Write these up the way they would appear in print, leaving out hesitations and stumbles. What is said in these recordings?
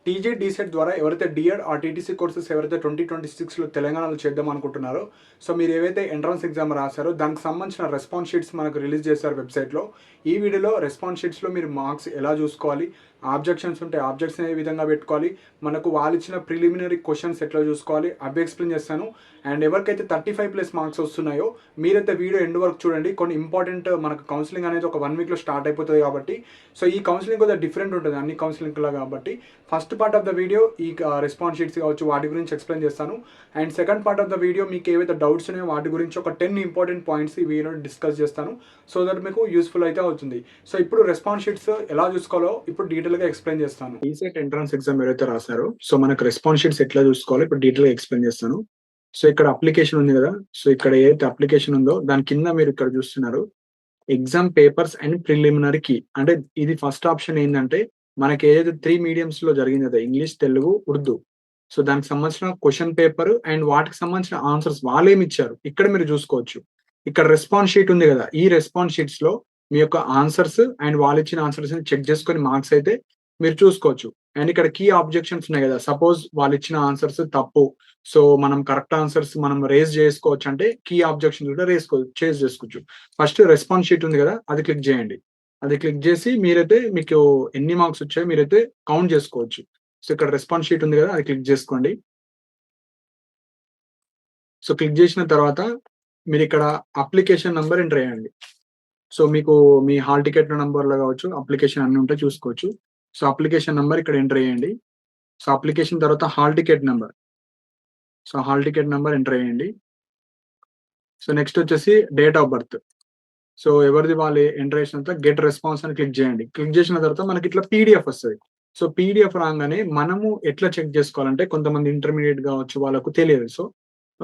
TG DEECET ద్వారా ఎవరైతే D.Ed ఆ టీటీసీ కోర్సెస్ ఎవరైతే 2026లో తెలంగాణలో చేద్దాం అనుకుంటున్నారో, సో మీరు ఏవైతే ఎంట్రన్స్ ఎగ్జామ్ రాశారో దానికి సంబంధించిన రెస్పాన్స్ షీట్స్ మనకు రిలీజ్ చేశారు వెబ్సైట్లో. ఈ వీడియోలో రెస్పాన్స్ షీట్స్లో మీరు మార్క్స్ ఎలా చూసుకోవాలి, ఆబ్జెక్షన్స్ ఉంటే ఆబ్జెక్ట్స్ ఏ విధంగా పెట్టుకోవాలి, మనకు వాళ్ళు ఇచ్చిన ప్రిలిమినరీ క్వశ్చన్స్ ఎట్లా చూసుకోవాలి అవి ఎక్స్ప్లెయిన్ చేస్తాను. అండ్ ఎవరికైతే 35+ మార్క్స్ వస్తున్నాయో మీరైతే వీడియో ఎండ్ వరకు చూడండి. కొన్ని ఇంపార్టెంట్ మనకు కౌన్సిలింగ్ అనేది ఒక 1 వీక్లో స్టార్ట్ అయిపోతుంది కాబట్టి, సో ఈ కౌన్సిలింగ్ కొద్దిగా డిఫరెంట్ ఉంటుంది అన్ని కౌన్సిలింగ్లా కాబట్టి first part of the video ఈ రెస్పాన్స్ షీట్స్ కావచ్చు వాటి గురించి ఎక్స్ప్లెయిన్ చేస్తాను. And second part of the video మీకు ఏవైతే డౌట్స్ ఉన్నాయో వాటి గురించి ఒక 10 ఇంపార్టెంట్ పాయింట్స్ ఈ వీడియో డిస్కస్ చేస్తాను, సో దట్ మీకు యూస్ఫుల్ అయితే అవుతుంది. సో ఇప్పుడు రెస్పాన్స్ షీట్స్ ఎలా చూసుకోవాలో ఇప్పుడు డీటెయిల్గా ఎక్స్ప్లెయిన్ చేస్తాను. ఈసెట్ ఎంట్రన్స్ ఎగ్జామ్ ఎవరైతే రాశారో సో మనకు రెస్పాన్స్ షీట్స్ ఎట్లా చూసుకోవాలో ఇప్పుడు డీటెయిల్గా ఎక్స్ప్లెయిన్ చేస్తాను. సో ఇక్కడ అప్లికేషన్ ఉంది కదా, సో ఇక్కడ ఏదైతే అప్లికేషన్ ఉందో దాని కింద మీరు ఇక్కడ చూస్తున్నారు exam papers and preliminary key. అంటే ఇది ఫస్ట్ ఆప్షన్ ఏంటంటే మనకి ఏదైతే 3 మీడియంస్ లో జరిగింది కదా, ఇంగ్లీష్, తెలుగు, ఉర్దూ. సో దానికి సంబంధించిన క్వశ్చన్ పేపర్ అండ్ వాటికి సంబంధించిన ఆన్సర్స్ వాళ్ళు ఏమి ఇచ్చారు ఇక్కడ మీరు చూసుకోవచ్చు. ఇక్కడ రెస్పాన్స్ షీట్ ఉంది కదా, ఈ రెస్పాన్స్ షీట్స్ లో మీ యొక్క ఆన్సర్స్ అండ్ వాళ్ళు ఇచ్చిన ఆన్సర్స్ చెక్ చేసుకొని మార్క్స్ అయితే మీరు చూసుకోవచ్చు. అండ్ ఇక్కడ కీ ఆబ్జెక్షన్స్ ఉన్నాయి కదా, సపోజ్ వాళ్ళు ఇచ్చిన ఆన్సర్స్ తప్పు, సో మనం కరెక్ట్ ఆన్సర్స్ మనం రేజ్ చేసుకోవచ్చు అంటే కీ ఆబ్జెక్షన్స్ కూడా చేసి చేసుకోవచ్చు. ఫస్ట్ రెస్పాన్స్ షీట్ ఉంది కదా, అది క్లిక్ చేయండి. అది క్లిక్ చేసి మీరైతే మీకు ఎన్ని మార్క్స్ వచ్చాయో మీరైతే కౌంట్ చేసుకోవచ్చు. సో ఇక్కడ రెస్పాన్స్ షీట్ ఉంది కదా, అది క్లిక్ చేసుకోండి. సో క్లిక్ చేసిన తర్వాత మీరు ఇక్కడ అప్లికేషన్ నంబర్ ఎంటర్ చేయండి. సో మీకు మీ హాల్ టికెట్ నంబర్లో కావచ్చు, అప్లికేషన్ అన్ని ఉంటే చూసుకోవచ్చు. సో అప్లికేషన్ నంబర్ ఇక్కడ ఎంటర్ చేయండి. సో అప్లికేషన్ తర్వాత hall ticket number, so hall ticket number enter చేయండి. సో నెక్స్ట్ వచ్చేసి డేట్ ఆఫ్ బర్త్. సో ఎవరిది వాళ్ళు ఎంటర్ చేసిన తర్వాత గెట్ రెస్పాన్స్ అని క్లిక్ చేయండి. క్లిక్ చేసిన తర్వాత మనకి ఇట్లా పీడిఎఫ్ వస్తుంది. సో పీడిఎఫ్ రాగానే మనము ఎట్లా చెక్ చేసుకోవాలంటే కొంతమంది ఇంటర్మీడియట్ కావచ్చు వాళ్ళకు తెలియదు. సో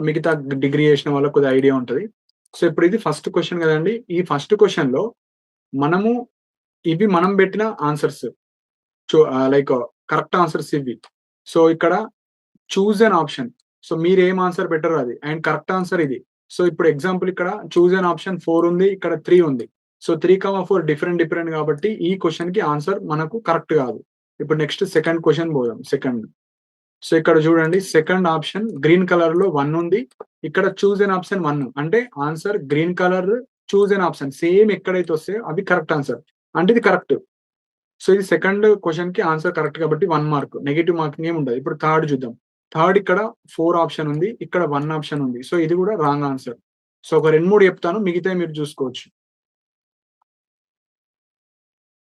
మిగతా డిగ్రీ చేసిన వాళ్ళకు కొద్దిగా ఐడియా ఉంటుంది. సో ఇప్పుడు ఇది ఫస్ట్ క్వశ్చన్ కదండి. ఈ ఫస్ట్ క్వశ్చన్ లో మనము ఇవి మనం పెట్టిన ఆన్సర్స్, లైక్ కరెక్ట్ ఆన్సర్స్ ఇవి. సో ఇక్కడ చూజ్ అన్ ఆప్షన్, సో మీరు ఏం ఆన్సర్ పెట్టారో అది, అండ్ కరెక్ట్ ఆన్సర్ ఇది. సో ఇప్పుడు ఎగ్జాంపుల్ ఇక్కడ చూజ్ అన్ ఆప్షన్ 4 ఉంది, ఇక్కడ 3 ఉంది. సో 3,4 డిఫరెంట్ కాబట్టి ఈ క్వశ్చన్ కి ఆన్సర్ మనకు కరెక్ట్ కాదు. ఇప్పుడు నెక్స్ట్ సెకండ్ క్వశ్చన్ పోదాం. సెకండ్, సో ఇక్కడ చూడండి సెకండ్ ఆప్షన్ గ్రీన్ కలర్ లో 1 ఉంది, ఇక్కడ చూజ్ అన్ ఆప్షన్ 1 అంటే answer green colour choose an option same ఎక్కడైతే వస్తే అవి కరెక్ట్ ఆన్సర్ అంటే ఇది కరెక్ట్. సో ఇది సెకండ్ క్వశ్చన్ కి ఆన్సర్ కరెక్ట్ కాబట్టి 1 మార్క్, నెగిటివ్ మార్కింగ్ ఏమి ఉండదు. ఇప్పుడు థర్డ్ చూద్దాం. థర్డ్ ఇక్కడ 4 ఆప్షన్ ఉంది, ఇక్కడ 1 ఆప్షన్ ఉంది. సో ఇది కూడా రాంగ్ ఆన్సర్. సో ఒక 2-3 చెప్తాను, మిగతా మీరు చూసుకోవచ్చు.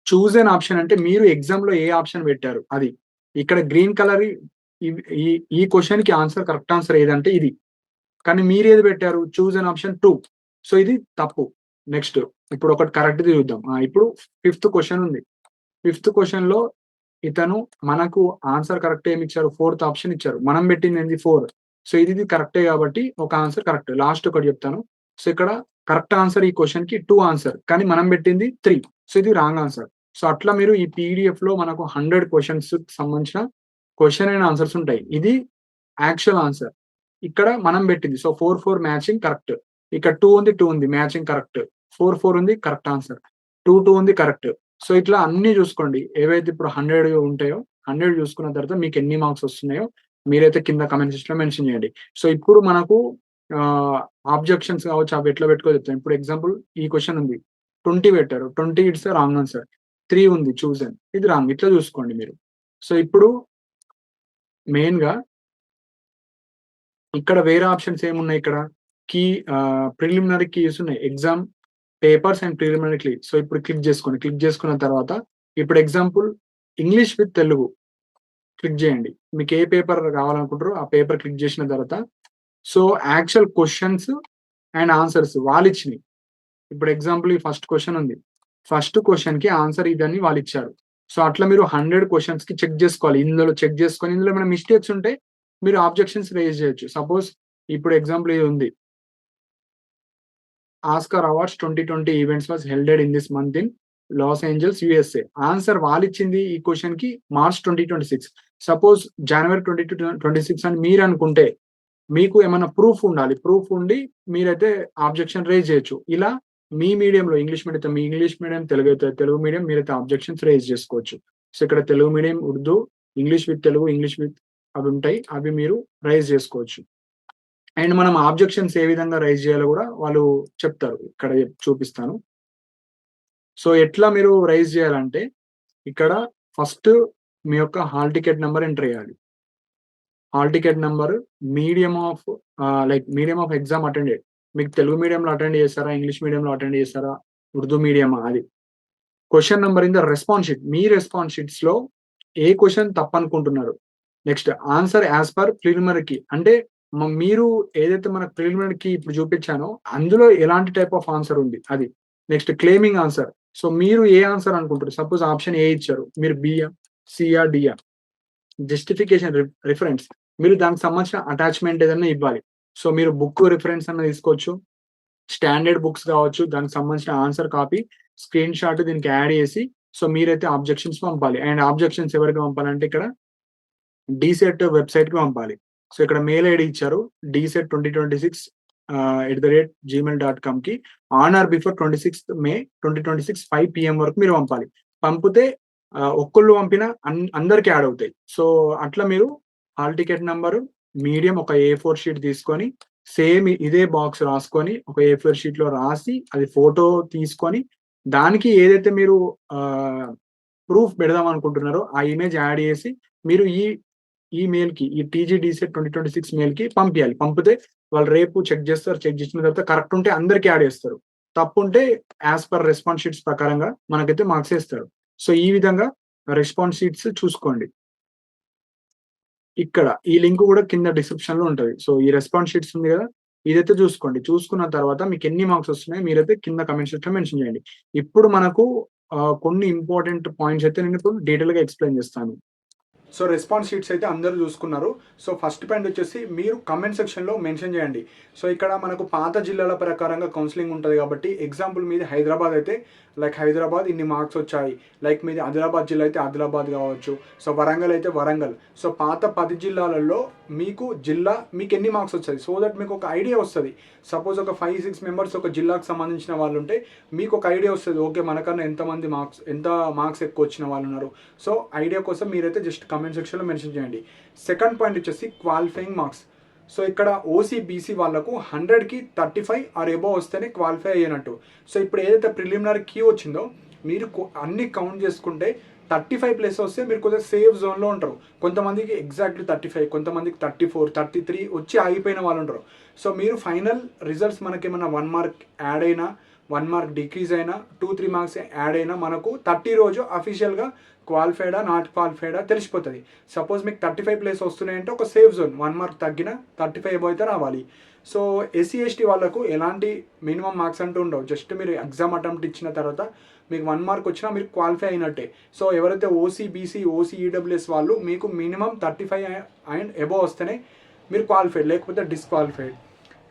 చూజ్ అన్ ఆప్షన్ అంటే మీరు ఎగ్జామ్ లో ఏ ఆప్షన్ పెట్టారు అది. ఇక్కడ గ్రీన్ కలర్ ఈ క్వశ్చన్ కి ఆన్సర్ కరెక్ట్ ఆన్సర్ ఏదంటే ఇది, కానీ మీరు ఏది పెట్టారు చూజ్ అన్ ఆప్షన్ 2. సో ఇది తప్పు. నెక్స్ట్ ఇప్పుడు ఒకటి కరెక్ట్ చూద్దాం. ఇప్పుడు 5th క్వశ్చన్ ఉంది. 5th క్వశ్చన్ లో ఇతను మనకు ఆన్సర్ కరెక్ట్ ఏమి ఇచ్చారు, 4th ఆప్షన్ ఇచ్చారు, మనం పెట్టింది ఏంది 4. సో ఇది కరెక్టే కాబట్టి ఒక ఆన్సర్ కరెక్ట్. లాస్ట్ ఒకటి చెప్తాను. సో ఇక్కడ కరెక్ట్ ఆన్సర్ ఈ క్వశ్చన్ కి 2 ఆన్సర్, కానీ మనం పెట్టింది 3. సో ఇది రాంగ్ ఆన్సర్. సో అట్లా మీరు ఈ పీడిఎఫ్ లో మనకు 100 క్వశ్చన్స్ సంబంధించిన క్వశ్చన్ అండ్ ఆన్సర్స్ ఉంటాయి. ఇది యాక్చువల్ ఆన్సర్. ఇక్కడ మనం పెట్టింది సో 4 మ్యాచింగ్ కరెక్ట్. ఇక్కడ 2 ఉంది మ్యాచింగ్ కరెక్ట్. 4 ఉంది కరెక్ట్ ఆన్సర్. 2 ఉంది కరెక్ట్. సో ఇట్లా అన్ని చూసుకోండి. ఏవైతే ఇప్పుడు 100 ఉంటాయో 100 చూసుకున్న తర్వాత మీకు ఎన్ని మార్క్స్ వస్తున్నాయో మీరైతే కింద కమెంట్ సెక్షన్ లో మెన్షన్ చేయండి. సో ఇప్పుడు మనకు ఆబ్జెక్షన్స్ కావచ్చు అవి ఎట్లా పెట్టుకో చెప్తాను. ఇప్పుడు ఎగ్జాంపుల్ ఈ క్వశ్చన్ ఉంది, 20 పెట్టారు, 20 ఇట్స్ రాంగ్ ఆన్సర్. 3 ఉంది చూజన్, ఇది రాంగ్. ఇట్లా చూసుకోండి మీరు. సో ఇప్పుడు మెయిన్ గా ఇక్కడ వేరే ఆప్షన్స్ ఏమున్నాయి, ఇక్కడ కీ ప్రిలిమినరీ కీస్ ఉన్నాయి, exam papers and preliminary key. So ఇప్పుడు క్లిక్ చేసుకోండి. క్లిక్ చేసుకున్న తర్వాత ఇప్పుడు example English with Telugu click చేయండి. మీకు ఏ పేపర్ కావాలనుకుంటారో ఆ పేపర్ క్లిక్ చేసిన తర్వాత so actual questions and answers వాళ్ళు ఇచ్చినాయి. ఇప్పుడు ఎగ్జాంపుల్ ఈ ఫస్ట్ క్వశ్చన్ ఉంది, ఫస్ట్ క్వశ్చన్ కి ఆన్సర్ ఇదని వాళ్ళు ఇచ్చారు. సో అట్లా మీరు 100 క్వశ్చన్స్ కి చెక్ చేసుకోవాలి. ఇందులో చెక్ చేసుకొని ఇందులో ఏమైనా మిస్టేక్స్ ఉంటే మీరు ఆబ్జెక్షన్స్ రేజ్ చేయొచ్చు. సపోజ్ ఇప్పుడు ఎగ్జాంపుల్ ఇది ఉంది, Oscar awards 2020 events was helded in this month in Los Angeles USA. Answer వాళ్ళు ఇచ్చింది ఈ క్వశ్చన్ కి మార్చ్ 2026. సపోజ్ జనవరి 2026 అని మీరు అనుకుంటే మీకు ఏమైనా ప్రూఫ్ ఉండాలి. ప్రూఫ్ ఉండి మీరైతే ఆబ్జెక్షన్ రేజ్ చేయొచ్చు. ఇలా మీ మీడియంలో ఇంగ్లీష్ మీడియం అయితే మీ ఇంగ్లీష్ మీడియం, తెలుగు అయితే తెలుగు మీడియం మీరైతే ఆబ్జెక్షన్స్ రేజ్ చేసుకోవచ్చు. సో ఇక్కడ Telugu medium, Urdu English with Telugu, English with అవి ఉంటాయి. అవి మీరు రైజ్ చేసుకోవచ్చు. అండ్ మనం ఆబ్జెక్షన్స్ ఏ విధంగా రైజ్ చేయాలో గూడా వాళ్ళు చెప్తారు. ఇక్కడ చూపిస్తాను. సో, ఎట్లా మీరు రైజ్ చేయాలంటే, ఇక్కడ ఫస్ట్ మీ యొక్క హాల్ టికెట్ నంబర్ ఎంటర్ చేయాలి. Hall ticket number, medium of medium of exam attended. మీకు తెలుగు మీడియంలో అటెండ్ చేసారా? ఇంగ్లీష్ మీడియంలో అటెండ్ చేసారా? ఉర్దూ మీడియమా? అది. Question number in the response sheet. మీ రెస్పాన్స్ షీట్స్‌లో ఏ క్వెషన్ తప్పనుకుంటున్నారు? నెక్స్ట్ ఆన్సర్ యాస్ పర్ ప్రిలిమినరీకి. అంటే మీరు ఏదైతే మనకు ప్రిలిమినరీకి ఇప్పుడు చూపించానో, అందులో ఎలాంటి టైప్ ఆఫ్ ఆన్సర్ ఉంది అది. Next claiming answer. సో, మీరు ఏ ఆన్సర్ అనుకుంటారు? సపోజ్ ఆప్షన్ ఏ ఇచ్చారు. మీరు బియా? సియా? డియా? Justification reference. మీరు దానికి సంబంధించిన అటాచ్‌మెంట్ ఏదన్నా ఇవ్వాలి. సో, మీరు బుక్ రిఫరెన్స్ అన్నా తీసుకోవచ్చు. స్టాండర్డ్ బుక్స్ కావచ్చు. దానికి సంబంధించిన ఆన్సర్ కాపీ, స్క్రీన్ షాట్ దీనికి యాడ్ చేసి, సో, మీరైతే ఆబ్జెక్షన్స్ పంపాలి. అండ్ ఆబ్జెక్షన్స్ ఎవరికి పంపాలంటే ఇక్కడ డీసెట్ వెబ్‌సైట్‌కి పంపాలి. సో, ఇక్కడ మెయిల్ ఐడీ ఇచ్చారు. dset2026 @gmail.comకి ఆన్ ఆర్ బిఫోర్ 26థ్ మే 2026 5 PM వరకు మీరు పంపాలి. పంపితే ఒక్కళ్ళు పంపినా అందరికి యాడ్ అవుతాయి. సో, అట్లా మీరు హాల్ టికెట్ నంబరు, మీడియం ఒక A4 షీట్ తీసుకొని, సేమ్ ఇదే బాక్స్ రాసుకొని, ఒక A4 షీట్‌లో రాసి, అది ఫోటో తీసుకొని, దానికి ఏదైతే మీరు ప్రూఫ్ పెడదాం అనుకుంటున్నారో, ఆ ఇమేజ్ యాడ్ చేసి, మీరు ఈ మెయిల్‌కి, ఈ టీజీడీసెట్ 2026 మెయిల్‌కి పంపియాలి. పంపితే వాళ్ళు రేపు చెక్ చేస్తారు. చెక్ చేసిన తర్వాత కరెక్ట్ ఉంటే అందరికి యాడ్ చేస్తారు. తప్పుంటే యాస్ పర్ రెస్పాన్స్ షీట్స్ ప్రకారంగా మనకైతే మార్క్స్ ఏస్తారు. సో, ఈ విధంగా రెస్పాన్స్ షీట్స్ చూసుకోండి. ఇక్కడ ఈ లింక్ కూడా కింద డిస్క్రిప్షన్‌లో ఉంటది. సో, ఈ రెస్పాన్స్ షీట్స్ ఉంది గదా! ఇదైతే చూసుకోండి. చూసుకున్న తర్వాత మీకెన్ని మార్క్స్ వస్తున్నాయో మీరైతే కింద కామెంట్ సెక్షన్‌లో మెన్షన్ చేయండి. ఇప్పుడు మనకు కొన్ని ఇంపార్టెంట్ పాయింట్స్ అయితే నేను ఇప్పుడు డీటెయిల్‌గా ఎక్స్‌ప్లెయిన్ చేస్తాను. సో, రెస్పాన్స్ షీట్స్ అయితే అందరూ చూసుకున్నారు. సో, ఫస్ట్ పాయింట్ వచ్చేసి మీరు కామెంట్ సెక్షన్‌లో మెన్షన్ చేయండి. సో, ఇక్కడ మనకు పాత జిల్లాల ప్రకారంగా కౌన్సెలింగ్ ఉంటది కాబట్టి, ఎగ్జాంపుల్ మీది హైదరాబాద్ అయితే హైదరాబాద్ ఇన్ని మార్క్స్ వచ్చాయి. మీది ఆదిలాబాద్ జిల్లా అయితే ఆదిలాబాద్ కావచ్చు. సో, వరంగల్ అయితే వరంగల్. సో, పాత 10 జిల్లాలలో మీకు ఎన్ని మార్క్స్ వచ్చాయి. సో దట్ మీకు ఒక ఐడియా వస్తది. సపోజ్ ఒక 5, 6 మెంబర్స్ ఒక జిల్లాకు సంబంధించిన వాళ్ళు ఉంటే మీకు ఒక ఐడియా వస్తది. ఓకే, మనకన్నా ఎంత మార్క్స్ ఎక్కువ వచ్చిన వాళ్ళు ఉన్నారు. సో, ఐడియా కోసం మీరైతే జస్ట్ కామెంట్ సెక్షన్‌లో మెన్షన్ చేయండి. సెకండ్ పాయింట్ వచ్చేసి క్వాలిఫైయింగ్ మార్క్స్. సో, ఇక్కడ ఓసీ, బీసీ వాళ్ళకు 100కి 35 ఆర్ అబోవ్ వస్తేనే క్వాలిఫై అయ్యినట్టు. సో, ఇప్పుడు ఏదైతే ప్రిలిమినరీ క్యూ వచ్చిందో మీరు అన్ని కౌంట్ చేసుకుంటే 35 ప్లస్ వస్తే మీరు కొద్దిగా సేఫ్ జోన్‌లో ఉంటారు. కొంతమందికి ఎగ్జాక్ట్‌లీ 35, కొంతమందికి 34, 33 వచ్చి ఆగిపోయిన వాళ్ళు ఉంటారు. సో, మీరు ఫైనల్ రిజల్ట్స్ మనకేమన్నా 1 మార్క్ యాడ్ అయినా, 1 మార్క్ డిక్రీజ్ అయినా, 2, 3 మార్క్స్ యాడ్ అయినా మనకు 30 రోజు అఫీషియల్‌గా క్వాలిఫైడా, నాట్ క్వాలిఫైడా తెలిసిపోతుంది. సపోజ్ మీకు 35 ప్లేస్ వస్తున్నాయంటే ఒక సేఫ్ జోన్. 1 మార్క్ తగ్గిన 35 అబోవ్ అయితే రావాలి. సో, ఎస్సీ, ఎస్టీ వాళ్ళకు ఎలాంటి మినిమం మార్క్స్ అంటూ ఉండవు. జస్ట్ మీరు ఎగ్జామ్ అటెంప్ట్ ఇచ్చిన తర్వాత మీకు 1 మార్క్ వచ్చినా మీరు క్వాలిఫై అయినట్టే. సో, ఎవరైతే ఓసీ, బీసీ, ఓసీ, ఈడబ్ల్యూఎస్ వాళ్ళు మీకు మినిమం 35 అండ్ అబోవ్ వస్తేనే మీరు క్వాలిఫైడ్, లేకపోతే disqualified.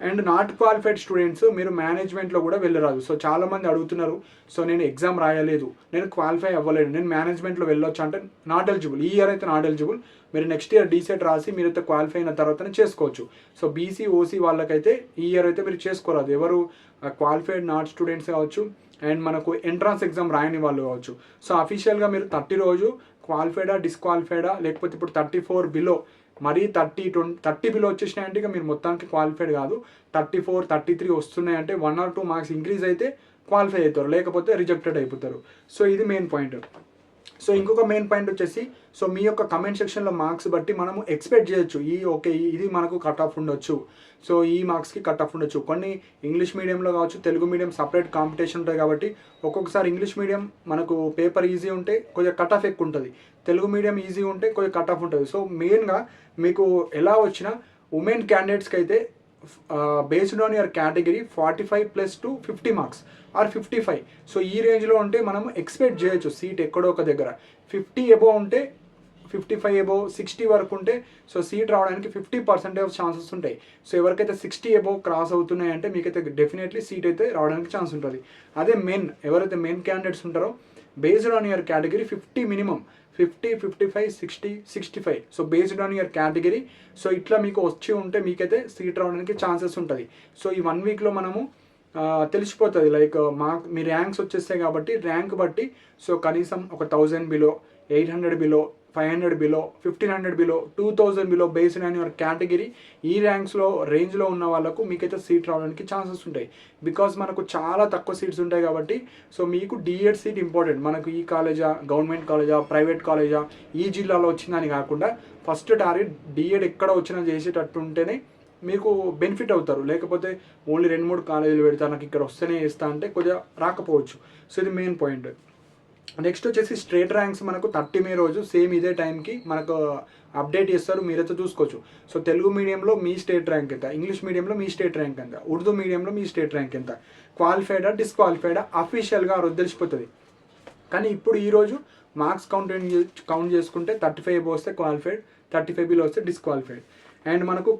And not qualified students మీరు మేనేజ్మెంట్లో కూడా వెళ్ళరాదు. సో, చాలామంది అడుగుతున్నారు, సో నేను ఎగ్జామ్ రాయలేదు, నేను క్వాలిఫై అవ్వలేదు, నేను మేనేజ్మెంట్లో వెళ్ళొచ్చు అంటే నాట్ ఎలిజిబుల్. ఈ ఇయర్ అయితే నాట్ ఎలిజిబుల్. మీరు నెక్స్ట్ ఇయర్ డీసెట్ రాసి మీరైతే క్వాలిఫై అయిన తర్వాతనే చేసుకోవచ్చు. సో, బీసీ, ఓసీ వాళ్ళకైతే ఈ ఇయర్ అయితే మీరు చేసుకోరాదు. ఎవరు క్వాలిఫైడ్ నాట్ స్టూడెంట్స్ కావచ్చు, అండ్ మనకు ఎంట్రన్స్ ఎగ్జామ్ రాయని వాళ్ళు కావచ్చు. సో, అఫీషియల్గా మీరు 30 రోజు క్వాలిఫైడా, డిస్క్వాలిఫైడా, లేకపోతే ఇప్పుడు 34 బిలో, మరీ 30 బిలో వచ్చేసినాయంటే ఇక మీరు మొత్తానికి క్వాలిఫైడ్ కాదు. 34, 33 వస్తున్నాయంటే 1 or 2 మార్క్స్ ఇంక్రీజ్ అయితే క్వాలిఫై అవుతారు, లేకపోతే రిజెక్టెడ్ అయిపోతారు. సో, ఇది మెయిన్ పాయింట్. సో, ఇంకొక మెయిన్ పాయింట్ వచ్చేసి, సో మీ యొక్క కమెంట్ సెక్షన్లో మార్క్స్ బట్టి మనము ఎక్స్పెక్ట్ చేయొచ్చు. ఇది మనకు కట్ ఆఫ్ ఉండొచ్చు. సో, ఈ మార్క్స్కి కట్ ఆఫ్ ఉండొచ్చు. కొన్ని ఇంగ్లీష్ మీడియంలో కావచ్చు, తెలుగు మీడియం సపరేట్ కాంపిటీషన్ ఉంటుంది కాబట్టి ఒక్కొక్కసారి ఇంగ్లీష్ మీడియం మనకు పేపర్ ఈజీ ఉంటే కొంచెం కట్ ఆఫ్ ఎక్కువ ఉంటుంది. తెలుగు మీడియం ఈజీ ఉంటే కొంచెం కట్ ఆఫ్ ఉంటుంది. సో, మెయిన్గా మీకు ఎలా వచ్చినా ఉమెన్ క్యాండిడేట్స్కి అయితే based on your category 45 + 50 marks or 55. So, ఈ రేంజ్లో ఉంటే మనం ఎక్స్పెక్ట్ చేయొచ్చు సీట్ ఎక్కడో ఒక దగ్గర. 50 అబోవ్ ఉంటే, 55 అబోవ్, 60 వరకు ఉంటే సో సీట్ రావడానికి 50% ఛాన్సెస్ ఉంటాయి. సో, ఎవరికైతే 60 అబోవ్ క్రాస్ అవుతున్నాయంటే మీకైతే డెఫినెట్లీ సీట్ అయితే రావడానికి ఛాన్స్ ఉంటుంది. అదే ఎవరైతే మెయిన్ క్యాండిడేట్స్ ఉంటారో based on your category 50 minimum, 50, 55, 60, 65. So, based on your category. So, ఇట్లా మీకు వచ్చి ఉంటే మీకైతే సీట్ రావడానికి ఛాన్సెస్ ఉంటుంది. సో, ఈ 1 వీక్లో మనము తెలిసిపోతుంది. మీ ర్యాంక్స్ వచ్చేస్తాయి కాబట్టి ర్యాంక్ బట్టి సో కనీసం ఒక 1000 below, 800 below, 500 below, 1500 below, 2000 below based on your category ఈ ర్యాంక్స్లో రేంజ్లో ఉన్న వాళ్ళకు మీకైతే సీట్ రావడానికి ఛాన్సెస్ ఉంటాయి. బికాజ్ మనకు చాలా తక్కువ సీట్స్ ఉంటాయి కాబట్టి. సో మీకు డిఎడ్ సీట్ ఇంపార్టెంట్. మనకు ఈ కాలేజా, గవర్నమెంట్ కాలేజా, ప్రైవేట్ కాలేజా, ఈ జిల్లాలో వచ్చిందని కాకుండా ఫస్ట్ టార్గెట్ డిఎడ్ ఎక్కడ వచ్చినా చేసేటట్టు ఉంటేనే మీకు బెనిఫిట్ అవుతారు. లేకపోతే ఓన్లీ 2-3 కాలేజీలు పెడతా, నాకు ఇక్కడ వస్తేనే వేస్తా అంటే కొద్దిగా రాకపోవచ్చు. సో ఇది మెయిన్ పాయింట్. నెక్స్ట్ వచ్చేసి స్ట్రేట్ ర్యాంక్స్ మనకు 30 మే రోజు సేమ్ ఇదే టైంకి మనకు అప్డేట్ చేస్తారు, మీరైతే చూసుకోవచ్చు. సో తెలుగు మీడియంలో మీ స్టేట్ ర్యాంక్ ఎంత, ఇంగ్లీష్ మీడియంలో మీ స్టేట్ ర్యాంక్ ఎంత, ఉర్దూ మీడియంలో మీ స్టేట్ ర్యాంక్ ఎంత, క్వాలిఫైడా డిస్క్వాలిఫైడా అఫీషియల్గా ఆ రోజు తెలిసిపోతుంది. కానీ ఇప్పుడు ఈరోజు మార్క్స్ కౌంట్ చేసుకుంటే 35 వస్తే క్వాలిఫైడ్, 35 బిలో వస్తే డిస్క్వాలిఫైడ్. అండ్ మనకు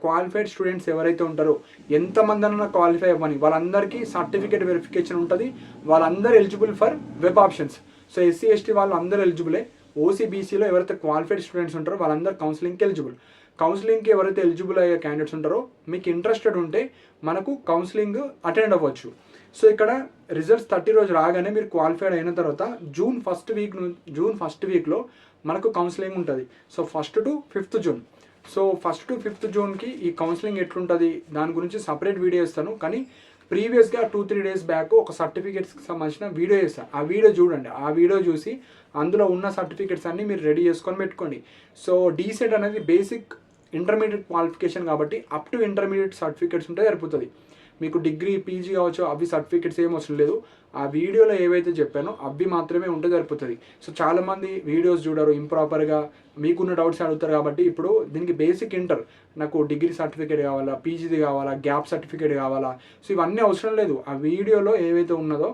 క్వాలిఫైడ్ స్టూడెంట్స్ ఎవరైతే ఉంటారో ఎంతమంది అన్నా క్వాలిఫై అవ్వని వాళ్ళందరికీ సర్టిఫికేట్ వెరిఫికేషన్ ఉంటుంది. వాళ్ళందరూ eligible for web options. So SC ST వాళ్ళు అందరూ ఎలిజిబులే. ఓసీబీసీలో ఎవరైతే క్వాలిఫైడ్ స్టూడెంట్స్ ఉంటారో వాళ్ళందరూ కౌన్సిలింగ్కి ఎలిజిబుల్. కౌన్సిలింగ్కి ఎవరైతే ఎలిజిబుల్ అయ్యే క్యాండిడేట్స్ ఉంటారో మీకు ఇంట్రెస్టెడ్ ఉంటే మనకు కౌన్సిలింగ్ అటెండ్ అవ్వచ్చు. సో ఇక్కడ రిజల్ట్స్ 30 రోజు రాగానే మీరు క్వాలిఫైడ్ అయిన తర్వాత జూన్ ఫస్ట్ వీక్లో మనకు కౌన్సిలింగ్ ఉంటుంది. So 1 to 5th June. So 1 to 5th జూన్కి ఈ కౌన్సిలింగ్ ఎట్లుంటుంది దాని గురించి సపరేట్ వీడియో ఇస్తాను. కానీ ప్రీవియస్గా 2-3 డేస్ బ్యాక్ ఒక సర్టిఫికేట్స్కి సంబంధించిన వీడియో చేస్తాను. ఆ వీడియో చూడండి. ఆ వీడియో చూసి అందులో ఉన్న సర్టిఫికేట్స్ అన్నీ మీరు రెడీ చేసుకొని పెట్టుకోండి. సో డీసెట్ అనేది బేసిక్ ఇంటర్మీడియట్ క్వాలిఫికేషన్ కాబట్టి అప్ టు ఇంటర్మీడియట్ సర్టిఫికేట్స్ ఉంటే సరిపోతుంది. మీకు డిగ్రీ, పీజీ కావచ్చు, అవి సర్టిఫికేట్స్ ఏం అవసరం లేదు. ఆ వీడియోలో ఏవైతే చెప్పానో అవి మాత్రమే ఉంటే సరిపోతుంది. సో చాలామంది వీడియోస్ చూడరు, ఇంప్రాపర్గా మీకున్న డౌట్స్ అడుగుతారు. కాబట్టి ఇప్పుడు దీనికి బేసిక్ ఇంటర్, నాకు డిగ్రీ సర్టిఫికేట్ కావాలా, పీజీది కావాలా, గ్యాప్ సర్టిఫికేట్ కావాలా, సో ఇవన్నీ అవసరం లేదు. ఆ వీడియోలో ఏవైతే ఉన్నదో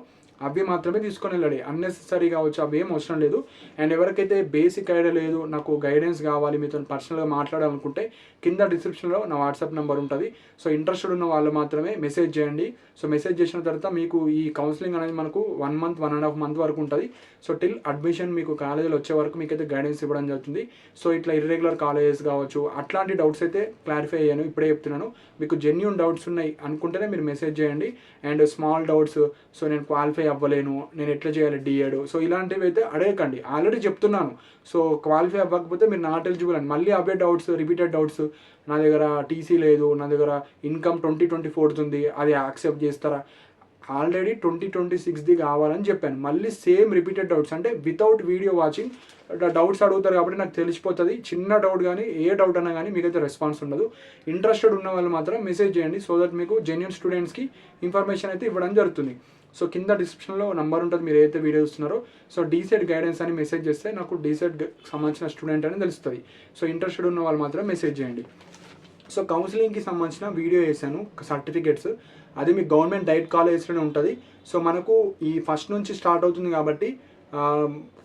అవి మాత్రమే తీసుకొని వెళ్ళండి. అన్నెసెసరీ కావచ్చు అవి ఏం అవసరం లేదు. అండ్ ఎవరికైతే బేసిక్ ఐడియా లేదు, నాకు గైడెన్స్ కావాలి, మీతో పర్సనల్గా మాట్లాడాలనుకుంటే కింద డిస్క్రిప్షన్లో నా వాట్సాప్ నెంబర్ ఉంటుంది. సో ఇంట్రెస్టెడ్ ఉన్న వాళ్ళు మాత్రమే మెసేజ్ చేయండి. సో మెసేజ్ చేసిన తర్వాత మీకు ఈ కౌన్సిలింగ్ అనేది మనకు 1 month, 1.5 month వరకు ఉంటుంది. సో టిల్ అడ్మిషన్ మీకు కాలేజీలో వచ్చే వరకు మీకైతే గైడెన్స్ ఇవ్వడం జరుగుతుంది. సో ఇట్లా ఇర్రెగ్యులర్ కాలేజెస్ కావచ్చు అట్లాంటి డౌట్స్ అయితే క్లారిఫై అయ్యాను, ఇప్పుడే చెప్తున్నాను. మీకు జెన్యూన్ డౌట్స్ ఉన్నాయి అనుకుంటేనే మీరు మెసేజ్ చేయండి. అండ్ స్మాల్ డౌట్స్, సో నేను క్వాలిఫై అవ్వలేను, నేను ఎట్లా చేయాలి డిఎడ్, సో ఇలాంటివి అయితే అడగకండి. ఆల్రెడీ చెప్తున్నాను. సో క్వాలిఫై అవ్వకపోతే మీరు నాట్ ఎలిజిబుల్ అని మళ్ళీ అవే డౌట్స్, రిపీటెడ్ డౌట్స్, నా దగ్గర టీసీ లేదు, నా దగ్గర ఇన్కమ్ 2024 ఉంది, అది యాక్సెప్ట్ చేస్తారా, ఆల్రెడీ 2026ది కావాలని చెప్పాను. మళ్ళీ సేమ్ రిపీటెడ్ డౌట్స్ అంటే వితౌట్ వీడియో వాచింగ్ డౌట్స్ అడుగుతారు కాబట్టి నాకు తెలిసిపోతుంది. చిన్న డౌట్ కానీ ఏ డౌట్ అన్నా కానీ మీకైతే రెస్పాన్స్ ఉండదు. ఇంట్రెస్టెడ్ ఉన్న వాళ్ళు మాత్రం మెసేజ్ చేయండి. సో దట్ మీకు జెన్యూన్ స్టూడెంట్స్కి ఇన్ఫర్మేషన్ అయితే ఇవ్వడం జరుగుతుంది. సో కింద డిస్క్రిప్షన్లో నంబర్ ఉంటుంది, మీరు ఏదైతే వీడియో చూస్తున్నారో. సో డీసెట్ గైడెన్స్ అని మెసేజ్ చేస్తే నాకు డీసెట్ సంబంధించిన స్టూడెంట్ అని తెలుస్తుంది. సో ఇంట్రెస్టెడ్ ఉన్న వాళ్ళు మాత్రం మెసేజ్ చేయండి. సో కౌన్సిలింగ్కి సంబంధించిన వీడియో వేసాను, సర్టిఫికేట్స్. అది మీ గవర్నమెంట్ డైట్ కాలేజెస్లోనే ఉంటుంది. సో మనకు ఈ ఫస్ట్ నుంచి స్టార్ట్ అవుతుంది కాబట్టి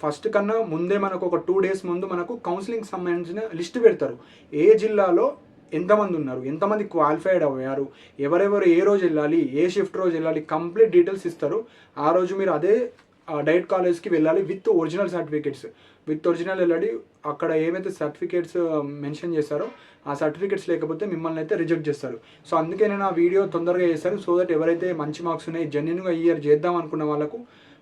ఫస్ట్ కన్నా ముందే మనకు ఒక 2 days ముందు మనకు కౌన్సిలింగ్కి సంబంధించిన లిస్ట్ పెడతారు. ఏ జిల్లాలో ఎంతమంది ఉన్నారు, ఎంతమంది క్వాలిఫైడ్ అయ్యారు, ఎవరెవరు ఏ రోజు వెళ్ళాలి, ఏ షిఫ్ట్ రోజు వెళ్ళాలి, కంప్లీట్ డీటెయిల్స్ ఇస్తారు. ఆ రోజు మీరు అదే డైట్ కాలేజ్కి వెళ్ళాలి with original certificates. With original వెళ్ళాలి. అక్కడ ఏమైతే సర్టిఫికేట్స్ మెన్షన్ చేస్తారో ఆ సర్టిఫికేట్స్ లేకపోతే మిమ్మల్ని అయితే రిజెక్ట్ చేస్తారు. సో అందుకే నేను ఆ వీడియో తొందరగా చేశాను. సో దట్ ఎవరైతే మంచి మార్క్స్ ఉన్నాయి, జెన్యున్గా ఈ ఇయర్ చేద్దాం అనుకున్న వాళ్ళకు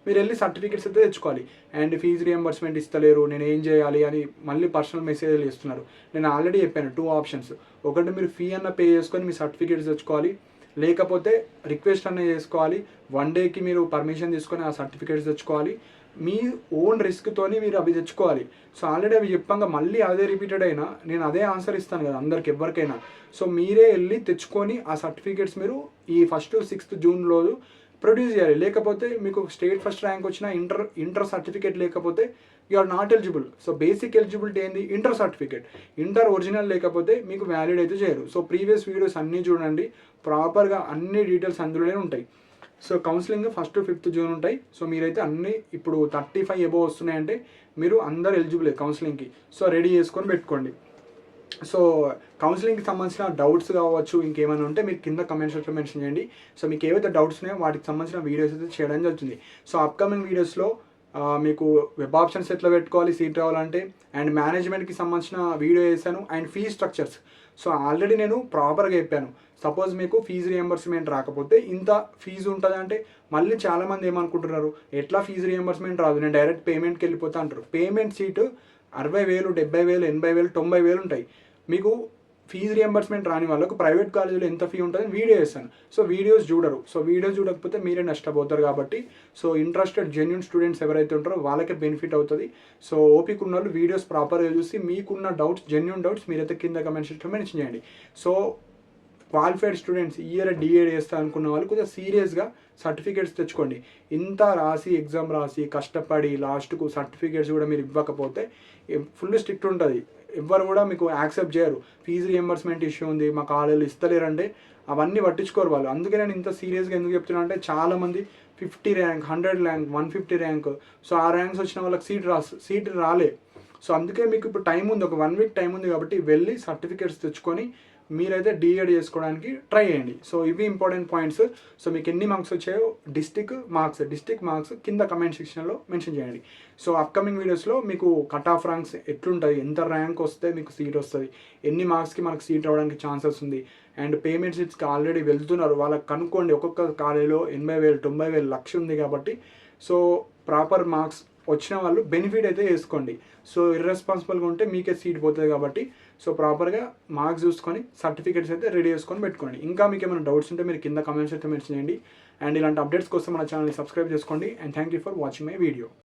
మీరు వెళ్ళి సర్టిఫికేట్స్ అయితే తెచ్చుకోవాలి. అండ్ ఫీజు రియంబర్స్మెంట్ ఇస్తలేరు, నేను ఏం చేయాలి అని మళ్ళీ పర్సనల్ మెసేజ్లు ఇస్తున్నారు. నేను ఆల్రెడీ చెప్పాను 2 options. ఒకటి మీరు ఫీ అన్న పే చేసుకొని మీ సర్టిఫికేట్స్ తెచ్చుకోవాలి, లేకపోతే రిక్వెస్ట్ అన్న చేసుకోవాలి. 1 dayకి మీరు పర్మిషన్ తీసుకొని ఆ సర్టిఫికేట్స్ తెచ్చుకోవాలి. మీ ఓన్ రిస్క్తోని మీరు అవి తెచ్చుకోవాలి. సో ఆల్రెడీ అవి చెప్పంగా మళ్ళీ అదే రిపీటెడ్ అయినా నేను అదే ఆన్సర్ ఇస్తాను కదా అందరికి, ఎవరికైనా. సో మీరే వెళ్ళి తెచ్చుకొని ఆ సర్టిఫికేట్స్ మీరు ఈ 1 to 6th జూన్లో ప్రొడ్యూస్ చేయాలి. లేకపోతే మీకు స్టేట్ ఫస్ట్ ర్యాంక్ వచ్చిన ఇంటర్ సర్టిఫికేట్ లేకపోతే you are not eligible. So basic eligibility ఏంది, ఇంటర్ సర్టిఫికేట్. ఇంటర్ ఒరిజినల్ లేకపోతే మీకు వ్యాలిడ్ అయితే చేయరు. సో ప్రీవియస్ వీడియోస్ అన్నీ చూడండి, ప్రాపర్గా అన్ని డీటెయిల్స్ అందులోనే ఉంటాయి. So counselling 1 to 5th June ఉంటాయి. సో మీరైతే అన్ని ఇప్పుడు 35 above వస్తున్నాయంటే మీరు అందరు ఎలిజిబులే కౌన్సిలింగ్కి. సో రెడీ చేసుకొని పెట్టుకోండి. సో కౌన్సిలింగ్కి సంబంధించిన డౌట్స్ కావచ్చు ఇంకేమైనా ఉంటే మీరు కింద కమెంట్ సెక్షన్లో మెన్షన్ చేయండి. సో మీకు ఏవైతే డౌట్స్ ఉన్నాయో వాటికి సంబంధించిన వీడియోస్ అయితే చేయడం జరుగుతుంది. సో అప్కమింగ్ వీడియోస్లో మీకు వెబ్ ఆప్షన్స్ ఎట్లా పెట్టుకోవాలి సీట్ రావాలంటే, అండ్ మేనేజ్మెంట్కి సంబంధించిన వీడియో చేశాను. And fee structures so already నేను ప్రాపర్గా చెప్పాను. సపోజ్ మీకు ఫీజు రియంబర్స్మెంట్ రాకపోతే ఇంత ఫీజు ఉంటుంది అంటే మళ్ళీ చాలామంది ఏమనుకుంటున్నారు, ఎట్లా ఫీజు రియంబర్స్మెంట్ రాదు, నేను డైరెక్ట్ పేమెంట్కి వెళ్ళిపోతా అంటారు. పేమెంట్ సీటు 60,000, 70,000, 80,000, 90,000 ఉంటాయి. మీకు ఫీజు రియంబర్స్మెంట్ రాని వాళ్ళకు ప్రైవేట్ కాలేజీలో ఎంత ఫీ ఉంటుందని వీడియో చేస్తాను. సో వీడియోస్ చూడరు. సో వీడియోస్ చూడకపోతే మీరే నష్టపోతారు కాబట్టి సో ఇంట్రెస్టెడ్ జెన్యూన్ స్టూడెంట్స్ ఎవరైతే ఉంటారో వాళ్ళకే బెనిఫిట్ అవుతుంది. సో ఓపిక ఉన్న వాళ్ళు వీడియోస్ ప్రాపర్గా చూసి మీకున్న డౌట్స్, జెన్యూన్ డౌట్స్ మీరైతే కింద కమెంట్ సెక్షన్లో మెన్షన్ చేయండి. So qualified students year D.Ed చేస్తా అనుకున్న వాళ్ళు కొంచెం సీరియస్గా సర్టిఫికేట్స్ తెచ్చుకోండి. ఇంత రాసి ఎగ్జామ్ రాసి కష్టపడి లాస్ట్కు సర్టిఫికేట్స్ కూడా మీరు ఇవ్వకపోతే ఫుల్ స్ట్రిక్ట్ ఉంటుంది. ఎవ్వరు కూడా మీకు యాక్సెప్ట్ చేయరు. ఫీజు రియంబర్స్మెంట్ ఇష్యూ ఉంది, మా కాలేజీలో ఇస్తలేరంటే అవన్నీ పట్టించుకోరు వాళ్ళు. అందుకే నేను ఇంత సీరియస్గా ఎందుకు చెప్తున్నా అంటే చాలామంది 50 ర్యాంక్, 100 ర్యాంక్, 150 ర్యాంక్, సో ఆ ర్యాంక్స్ వచ్చిన వాళ్ళకి సీట్ రాలే. సో అందుకే మీకు ఇప్పుడు టైం ఉంది, ఒక 1 వీక్ టైం ఉంది కాబట్టి వెళ్ళి సర్టిఫికేట్స్ తెచ్చుకొని మీరైతే డిఎడ్ చేసుకోవడానికి ట్రై చేయండి. సో ఇవి ఇంపార్టెంట్ పాయింట్స్. సో మీకు ఎన్ని మార్క్స్ వచ్చాయో డిస్టిక్ మార్క్స్ కింద కమెంట్ సెక్షన్లో మెన్షన్ చేయండి. సో అప్కమింగ్ వీడియోస్లో మీకు కట్ ఆఫ్ ర్యాంక్స్ ఎట్లుంటుంది, ఎంత ర్యాంక్ వస్తే మీకు సీట్ వస్తుంది, ఎన్ని మార్క్స్కి మనకు సీట్ రావడానికి ఛాన్సెస్ ఉంది, అండ్ పేమెంట్ సీట్స్కి ఆల్రెడీ వెళ్తున్నారు వాళ్ళకి కనుక్కోండి. ఒక్కొక్క కాలేజీలో 80,000, 90,000, లక్ష ఉంది కాబట్టి సో ప్రాపర్ మార్క్స్ వచ్చిన వాళ్ళు బెనిఫిట్ అయితే చేసుకోండి. సో ఇర్రెస్పాన్సిబుల్గా ఉంటే మీకే సీట్ పోతుంది కాబట్టి సో ప్రాపర్గా మార్క్స్ చూసుకొని సర్టిఫికేట్స్ అయితే రెడీ చేసుకొని పెట్టుకోండి. ఇంకా మీకు ఏమైనా డౌట్స్ ఉంటే మీరు కింద కమెంట్స్ అయితే మెన్షన్ చేయండి. అండ్ ఇలాంటి అప్డేట్స్ కోసం మన ఛానల్ని సబ్స్క్రైబ్ చేసుకోండి. And thank you for watching my video.